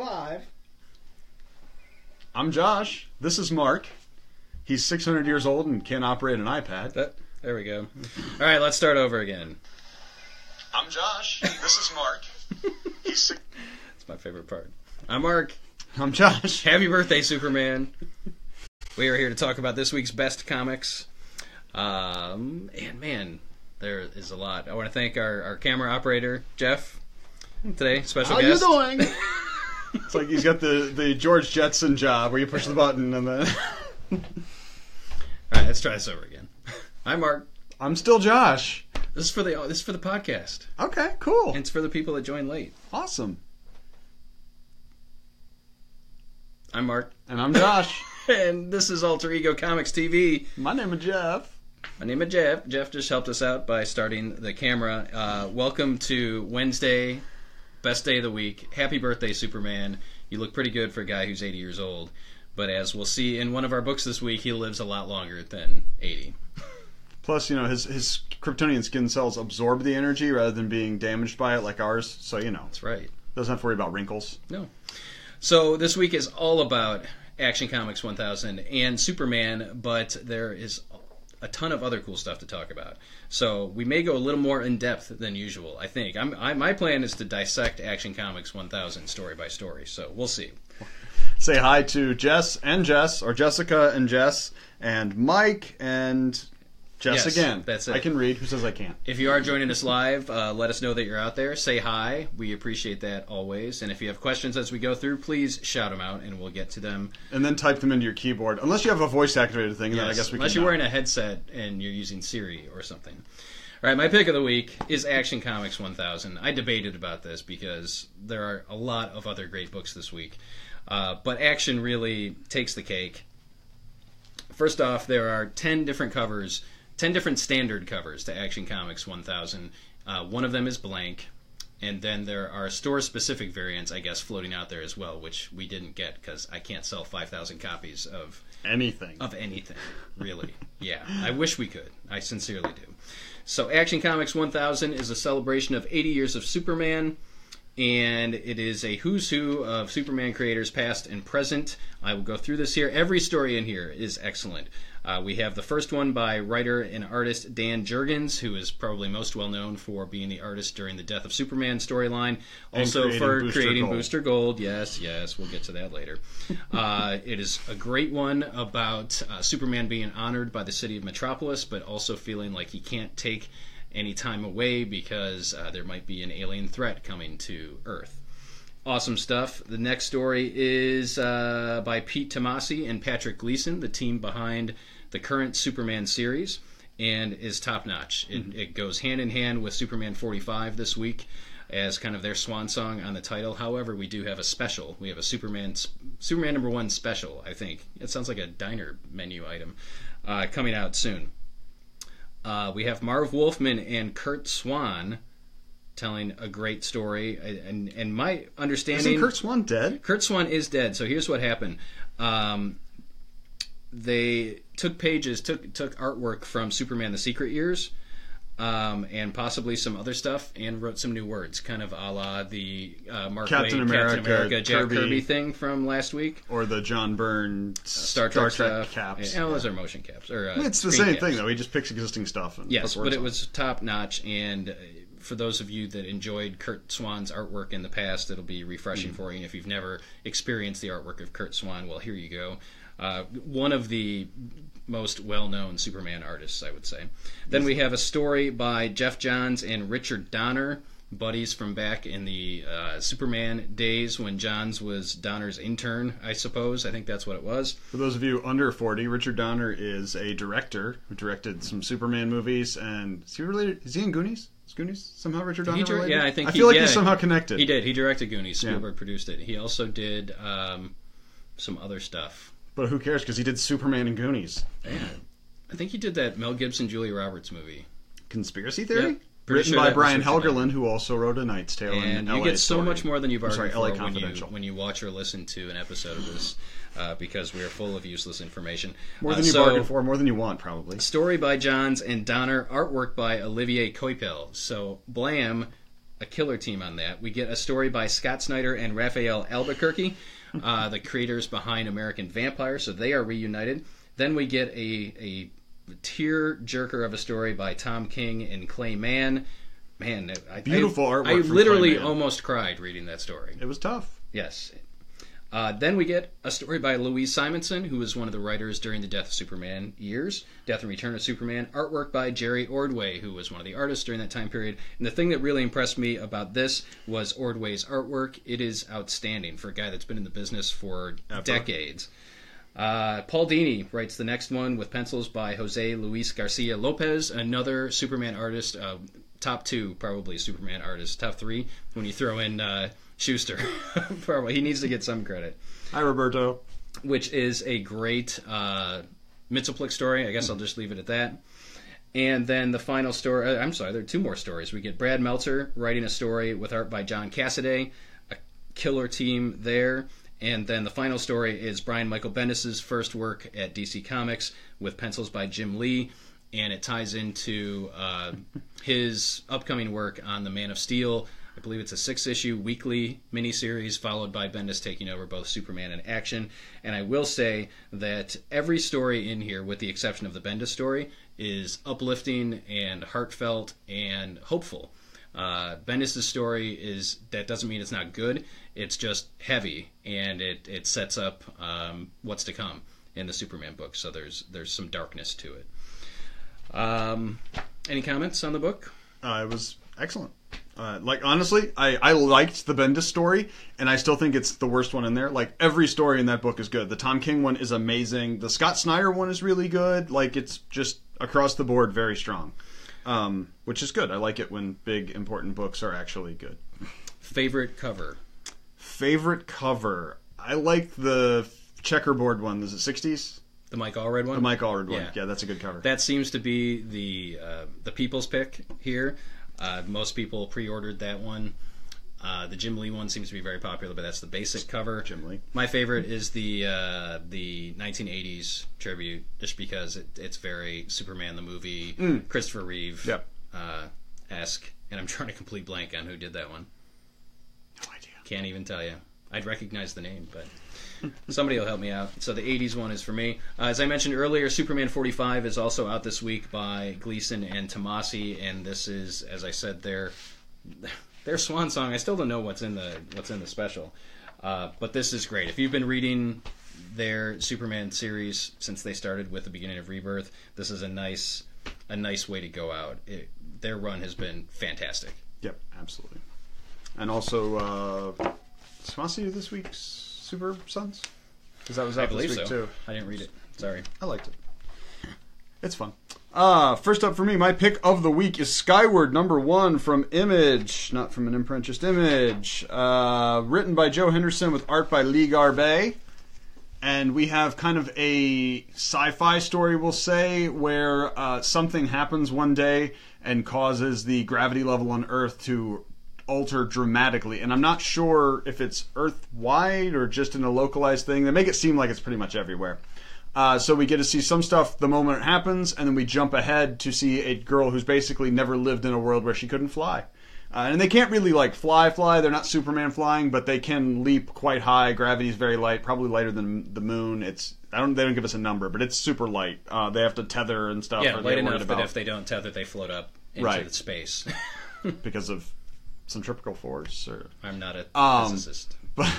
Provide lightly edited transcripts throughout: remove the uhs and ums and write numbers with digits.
live. I'm Josh. This is Mark. He's 600 years old and can't operate an iPad. There we go. All right, let's start over again. I'm Josh. This is Mark. That's my favorite part. I'm Mark. I'm Josh. Happy birthday, Superman. We are here to talk about this week's best comics. And man, there is a lot. I want to thank our camera operator, Jeff, today. Special guest. How you doing? It's like he's got the George Jetson job where you push the button and then... All right, let's try this over again. I'm Mark. I'm still Josh. This is for the podcast. Okay, cool. And it's for the people that join late. Awesome. I'm Mark. And I'm Josh. And this is Alter Ego Comics TV. My name is Jeff. My name is Jeff. Jeff just helped us out by starting the camera. Welcome to Wednesday, best day of the week. Happy birthday, Superman. You look pretty good for a guy who's 80 years old. But as we'll see in one of our books this week, he lives a lot longer than 80. Plus, you know, his Kryptonian skin cells absorb the energy rather than being damaged by it like ours. So, you know. That's right. Doesn't have to worry about wrinkles. No. So this week is all about Action Comics 1000 and Superman, but there is a ton of other cool stuff to talk about. So we may go a little more in depth than usual, I think. My plan is to dissect Action Comics 1000 story by story, so we'll see. Say hi to Jess and Jess, or Jessica and Jess, and Mike and Jess again. That's it. I can read. Who says I can't? If you are joining us live, let us know that you're out there. Say hi. We appreciate that always. And if you have questions as we go through, please shout them out, and we'll get to them. And then type them into your keyboard. Unless you have a voice-activated thing, then I guess we unless can you're wearing a headset and you're using Siri or something. All right, my pick of the week is Action Comics 1000. I debated about this because there are a lot of other great books this week. But Action really takes the cake. First off, there are 10 different covers, 10 different standard covers to Action Comics 1000. One of them is blank, and then there are store-specific variants, I guess, floating out there as well, which we didn't get because I can't sell 5,000 copies of anything. Of anything, really. Yeah, I wish we could. I sincerely do. So Action Comics 1000 is a celebration of 80 years of Superman, and it is a who's who of Superman creators past and present. I will go through this here. Every story in here is excellent. We have the first one by writer and artist Dan Jurgens, who is probably most well known for being the artist during the Death of Superman storyline. Also for creating Booster Gold. Yes, we'll get to that later. It is a great one about Superman being honored by the city of Metropolis, but also feeling like he can't take any time away because there might be an alien threat coming to Earth. Awesome stuff. The next story is by Pete Tomasi and Patrick Gleason, the team behind the current Superman series, and is top-notch. It goes hand-in-hand with Superman 45 this week as kind of their swan song on the title. However, we do have a special. We have a Superman #1 special, I think. It sounds like a diner menu item coming out soon. We have Marv Wolfman and Kurt Swan telling a great story, and my understanding... Isn't Kurt Swan dead? Kurt Swan is dead, so here's what happened. They took artwork from Superman The Secret Years, and possibly some other stuff, and wrote some new words, kind of a la the Mark Captain America Jack Kirby thing from last week. Or the John Byrne Star Trek caps. Yeah, those are motion caps. It's the same thing, though. He just picks existing stuff. And yes, but it was top-notch, and... for those of you that enjoyed Kurt Swan's artwork in the past, it'll be refreshing for you. And if you've never experienced the artwork of Kurt Swan, well, here you go. One of the most well-known Superman artists, I would say. Then we have a story by Jeff Johns and Richard Donner, buddies from back in the Superman days when Johns was Donner's intern, I suppose. I think that's what it was. For those of you under 40, Richard Donner is a director who directed some Superman movies. And is he related? Is he in Goonies? Is Goonies somehow Richard Donner related? Yeah, I think I feel like he's somehow connected. He did. He directed Goonies. Spielberg produced it. He also did some other stuff. But who cares? Because he did Superman and Goonies. Yeah. I think he did that Mel Gibson, Julia Roberts movie. Conspiracy Theory? Yep. Written by Brian Helgeland, who also wrote A Knight's Tale and LA you get so Story. much more than you bargained for when you watch or listen to an episode of this, because we are full of useless information. More than you bargained for, more than you want, probably. Story by Johns and Donner, artwork by Olivier Coipel. So, blam, a killer team on that. We get a story by Scott Snyder and Raphael Albuquerque, the creators behind American Vampire, so they are reunited. Then we get a tear-jerker of a story by Tom King and Clay Mann. Man, beautiful artwork. I from literally Clay Mann. almost cried reading that story. It was tough. Yes. Then we get a story by Louise Simonson, who was one of the writers during the Death of Superman years, Death and Return of Superman. Artwork by Jerry Ordway, who was one of the artists during that time period. And the thing that really impressed me about this was Ordway's artwork. It is outstanding for a guy that's been in the business for decades. Paul Dini writes the next one with pencils by Jose Luis Garcia Lopez, another Superman artist. Top 2 probably Superman artists. Top 3 when you throw in Schuster. Probably he needs to get some credit. Hi, Roberto. Which is a great Mxyzptlk story. I guess I'll just leave it at that. And then the final story. I'm sorry, there are 2 more stories. We get Brad Meltzer writing a story with art by John Cassaday, a killer team there. And then the final story is Brian Michael Bendis' first work at DC Comics with pencils by Jim Lee. And it ties into his upcoming work on the Man of Steel. I believe it's a 6-issue weekly miniseries, followed by Bendis taking over both Superman and Action. And I will say that every story in here, with the exception of the Bendis story, is uplifting and heartfelt and hopeful. Bendis' story is, that doesn't mean it's not good, it's just heavy, and it sets up what's to come in the Superman book. So there's some darkness to it. Any comments on the book? It was excellent. Honestly, I liked the Bendis story, and I still think it's the worst one in there. Like, every story in that book is good. The Tom King one is amazing. The Scott Snyder one is really good. Like, it's just across the board very strong, which is good. I like it when big, important books are actually good. Favorite cover? Favorite cover? I like the checkerboard one. Is it 60s? The Mike Allred one? The Mike Allred one. Yeah, that's a good cover. That seems to be the people's pick here. Most people pre-ordered that one. The Jim Lee one seems to be very popular, but that's the basic cover. Jim Lee. My favorite is the 1980s tribute, just because it's very Superman the movie, Christopher Reeve esque. And I'm trying to complete blank on who did that one. No idea. Can't even tell you. I'd recognize the name, but somebody will help me out. So the 80s one is for me. As I mentioned earlier, Superman 45 is also out this week by Gleason and Tomasi, and this is, as I said, their swan song. I still don't know what's in the special, but this is great. If you've been reading their Superman series since they started with the beginning of Rebirth, this is a nice way to go out. Their run has been fantastic. Yep, absolutely. And also, Tomasi this week's Super Sons? Because that was out this week too. I didn't read it. Sorry. I liked it. It's fun. First up for me, my pick of the week is Skyward, #1 from Image. Not from an imprint, just Image. Written by Joe Henderson with art by Lee Garbey. And we have kind of a sci-fi story, we'll say, where something happens one day and causes the gravity level on Earth to alter dramatically. And I'm not sure if it's Earth-wide or just in a localized thing. They make it seem like it's pretty much everywhere. So we get to see some stuff the moment it happens, and then we jump ahead to see a girl who's basically never lived in a world where she couldn't fly. And they can't really, like, fly. They're not Superman flying, but they can leap quite high. Gravity's very light, probably lighter than the moon. They don't give us a number, but it's super light. They have to tether and stuff. Yeah, light enough that if they don't tether, they float up into the space. Because of centripetal force. I'm not a physicist. But,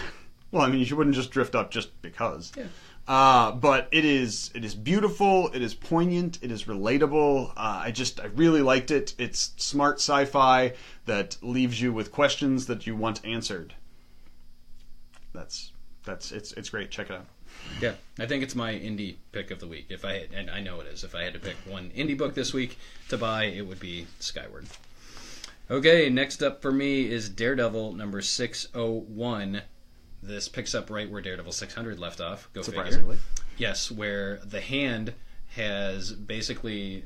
well, I mean, you wouldn't just drift up just because. Yeah. But it is beautiful, it is poignant, it is relatable. I really liked it. It's smart sci-fi that leaves you with questions that you want answered. It's great. Check it out. Yeah, I think it's my indie pick of the week. And I know it is. If I had to pick one indie book this week to buy, it would be Skyward. Okay, next up for me is Daredevil #601. This picks up right where Daredevil 600 left off. Go surprisingly. Figure. Yes, where the Hand has basically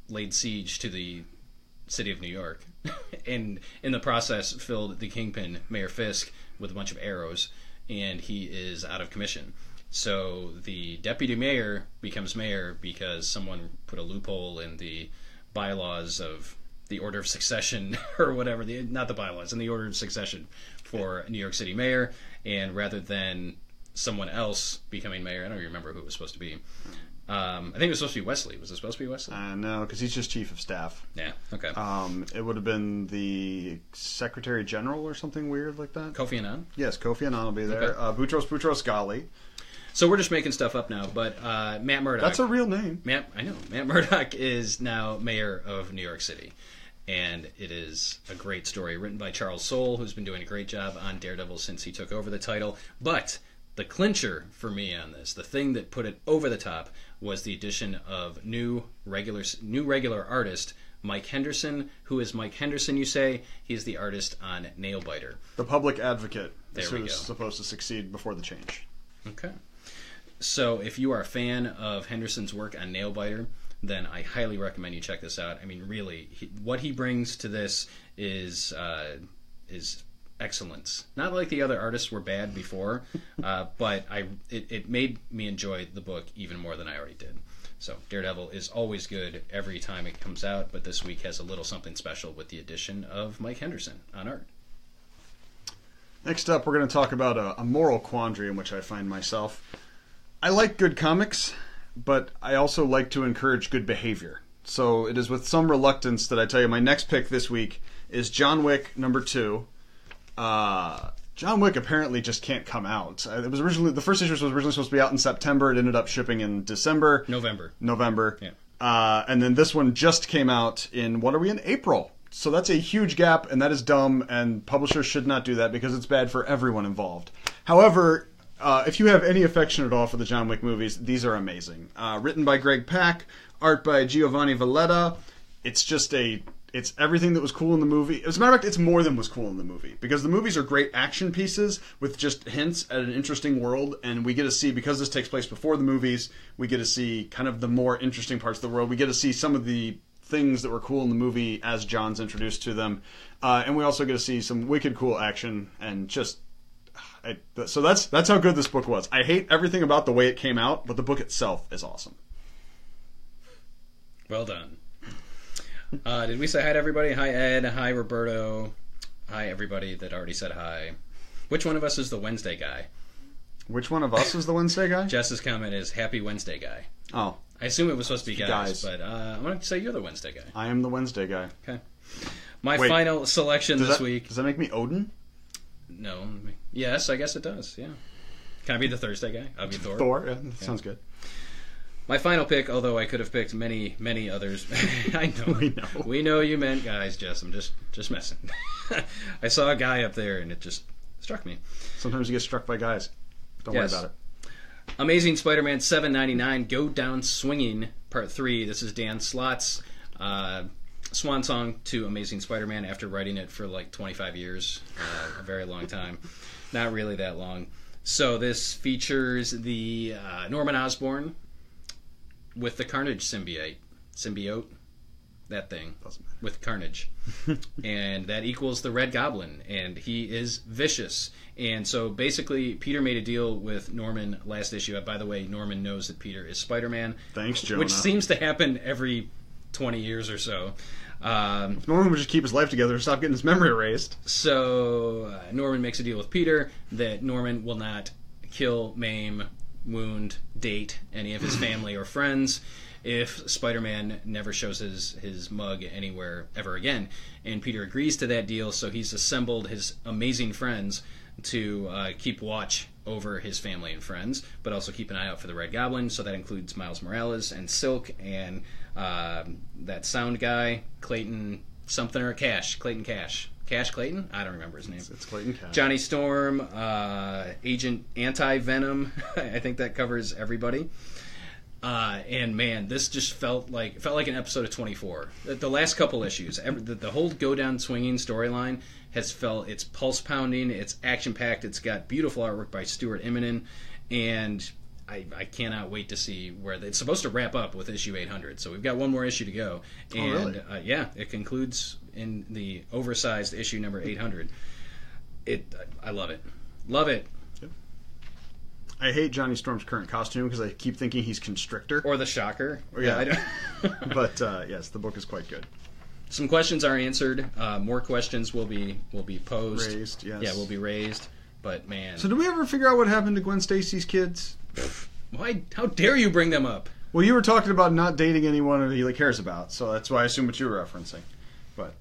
laid siege to the city of New York, and in the process filled the Kingpin, Mayor Fisk, with a bunch of arrows, and he is out of commission. So the deputy mayor becomes mayor because someone put a loophole in the bylaws of the order of succession or whatever, not the bylaws, in the order of succession for New York City mayor, and rather than someone else becoming mayor, I don't even remember who it was supposed to be. I think it was supposed to be Wesley. Was it supposed to be Wesley? No, because he's just chief of staff. Yeah, okay. It would have been the Secretary General or something weird like that. Kofi Annan? Yes, Kofi Annan will be there. Okay. Boutros Ghali. So we're just making stuff up now, but Matt Murdock... That's a real name. I know. Matt Murdock is now mayor of New York City. And it is a great story written by Charles Soule, who's been doing a great job on Daredevil since he took over the title. But the clincher for me on this, the thing that put it over the top, was the addition of new regular artist Mike Henderson. Who is Mike Henderson, you say? He's the artist on Nailbiter. The public advocate is There we who's go. supposed to succeed before the change. Okay. So if you are a fan of Henderson's work on Nailbiter, then I highly recommend you check this out. I mean, really, what he brings to this is excellence. Not like the other artists were bad before, but it made me enjoy the book even more than I already did. So Daredevil is always good every time it comes out, but this week has a little something special with the addition of Mike Henderson on art. Next up, we're going to talk about a moral quandary in which I find myself. I like good comics, but I also like to encourage good behavior. So it is with some reluctance that I tell you my next pick this week is John Wick #2. John Wick apparently just can't come out. It was originally, the first issue was originally supposed to be out in September. It ended up shipping in December. November. Yeah. And then this one just came out in, what are we in? April. So that's a huge gap, and that is dumb, and publishers should not do that because it's bad for everyone involved. However, if you have any affection at all for the John Wick movies, these are amazing. Written by Greg Pak, art by Giovanni Valletta. It's everything that was cool in the movie. As a matter of fact, it's more than was cool in the movie. Because the movies are great action pieces with just hints at an interesting world, and we get to see, because this takes place before the movies, we get to see kind of the more interesting parts of the world. We get to see some of the things that were cool in the movie as John's introduced to them. And we also get to see some wicked cool action and just... So that's how good this book was. I hate everything about the way it came out, but the book itself is awesome. Well done. Did we say hi to everybody? Hi, Ed. Hi, Roberto. Hi, everybody that already said hi. Which one of us is the Wednesday guy? Which one of us is the Wednesday guy? Jess's comment is Happy Wednesday guy. Oh. I assume it was supposed to be guys. But I'm going to say you're the Wednesday guy. I am the Wednesday guy. Okay. My final selection this week... Does that make me Odin? No. Yes, I guess it does, yeah. Can I be the Thursday guy? I'll be Thor. Thor, yeah, that sounds good. My final pick, although I could have picked many, many others. I know. We know you meant guys, Jess. I'm just messing. I saw a guy up there, and it just struck me. Sometimes you get struck by guys. Don't worry about it. Amazing Spider-Man 799, Go Down Swinging, Part 3. This is Dan Slott's swan song to Amazing Spider-Man after writing it for like 25 years. A very long time. Not really that long. So this features the Norman Osborn with the Carnage symbiote, that thing, with Carnage. And that equals the Red Goblin, and he is vicious. And so basically, Peter made a deal with Norman last issue. By the way, Norman knows that Peter is Spider-Man. Thanks, Jonah. Which seems to happen every 20 years or so. If Norman would just keep his life together and stop getting his memory erased. So Norman makes a deal with Peter that Norman will not kill, maim, wound, date any of his family or friends if Spider-Man never shows his mug anywhere ever again. And Peter agrees to that deal, so he's assembled his amazing friends to keep watch over his family and friends, but also keep an eye out for the Red Goblin. So that includes Miles Morales and Silk and that sound guy, Clayton something or Clayton Cash. Cash Clayton? I don't remember his name. It's Clayton Cash. Johnny Storm, Agent Anti-Venom. I think that covers everybody. And man, this just felt like an episode of 24. The last couple issues, the whole Go Down Swinging storyline has felt, it's pulse pounding, it's action packed, it's got beautiful artwork by Stuart Immonen, and I cannot wait to see where it's supposed to wrap up with issue 800. So we've got one more issue to go, and really? It concludes in the oversized issue number 800. I love it. Love it. I hate Johnny Storm's current costume because I keep thinking he's Constrictor. Or the Shocker. Yeah. But, yes, the book is quite good. Some questions are answered. More questions will be posed. Raised, yes. Yeah, will be raised. But man, So did we ever figure out what happened to Gwen Stacy's kids? why? How dare you bring them up? Well, you were talking about not dating anyone that he cares about, so that's why I assume what you were referencing. But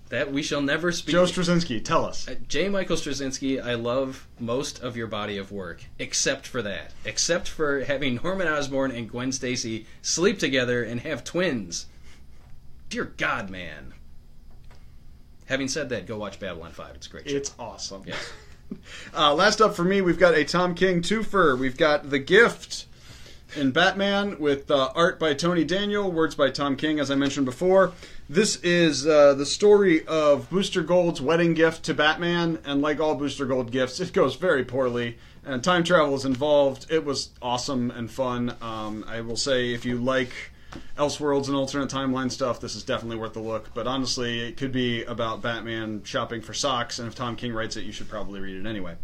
That we shall never speak. Joe Straczynski, tell us. J. Michael Straczynski, I love most of your body of work, except for that. Except for having Norman Osborn and Gwen Stacy sleep together and have twins. Dear God, man. Having said that, go watch Babylon 5. It's a great show. It's awesome. Yeah. Last up for me, we've got a Tom King twofer. We've got The Gift in Batman with art by Tony Daniel, words by Tom King, as I mentioned before. This is the story of Booster Gold's wedding gift to Batman, and like all Booster Gold gifts, it goes very poorly, and time travel is involved. It was awesome and fun. I will say, if you like Elseworlds and alternate timeline stuff, this is definitely worth a look. But honestly, it could be about Batman shopping for socks, and if Tom King writes it, you should probably read it anyway.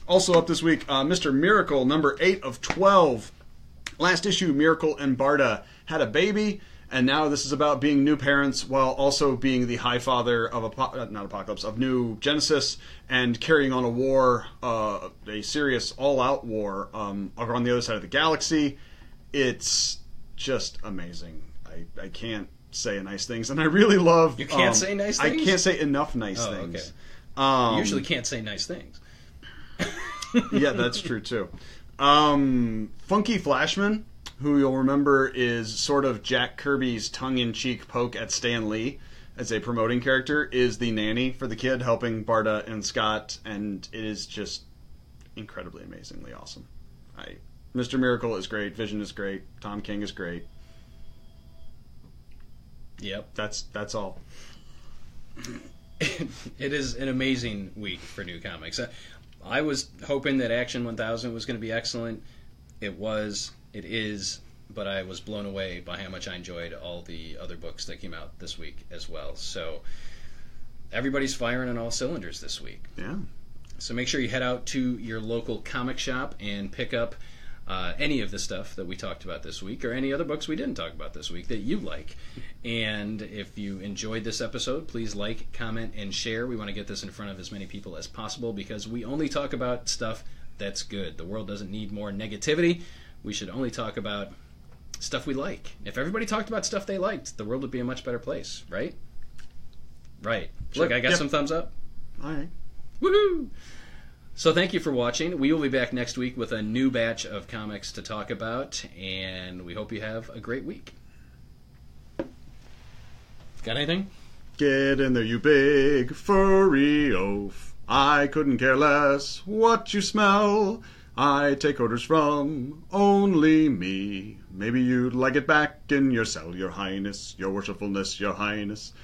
Also up this week, Mr. Miracle, number 8 of 12. Last issue, Miracle and Barda had a baby, and now this is about being new parents while also being the High Father of of New Genesis, and carrying on a war, a serious all-out war on the other side of the galaxy. It's just amazing. I can't say nice things, and I really love... You can't say nice things? I can't say enough nice things. Okay. You usually can't say nice things. Yeah, that's true, too. Funky Flashman, who you'll remember is sort of Jack Kirby's tongue-in-cheek poke at Stan Lee as a promoting character, is the nanny for the kid, helping Barda and Scott, and it is just incredibly, amazingly awesome. Mr. Miracle is great, Vision is great, Tom King is great. Yep. That's all. It is an amazing week for new comics. I was hoping that Action 1000 was going to be excellent. It was, it is, but I was blown away by how much I enjoyed all the other books that came out this week as well. So everybody's firing on all cylinders this week. Yeah. So make sure you head out to your local comic shop and pick up any of the stuff that we talked about this week, or any other books we didn't talk about this week that you like. And if you enjoyed this episode, please like, comment, and share. We want to get this in front of as many people as possible, because we only talk about stuff that's good. The world doesn't need more negativity. We should only talk about stuff we like. If everybody talked about stuff they liked, the world would be a much better place, right? Right. Sure. Look, I got some thumbs up. All right. Woohoo! So thank you for watching. We will be back next week with a new batch of comics to talk about, and we hope you have a great week. Got anything? Get in there, you big furry oaf. I couldn't care less what you smell. I take orders from only me. Maybe you'd like it back in your cell, your highness, your worshipfulness, your highness.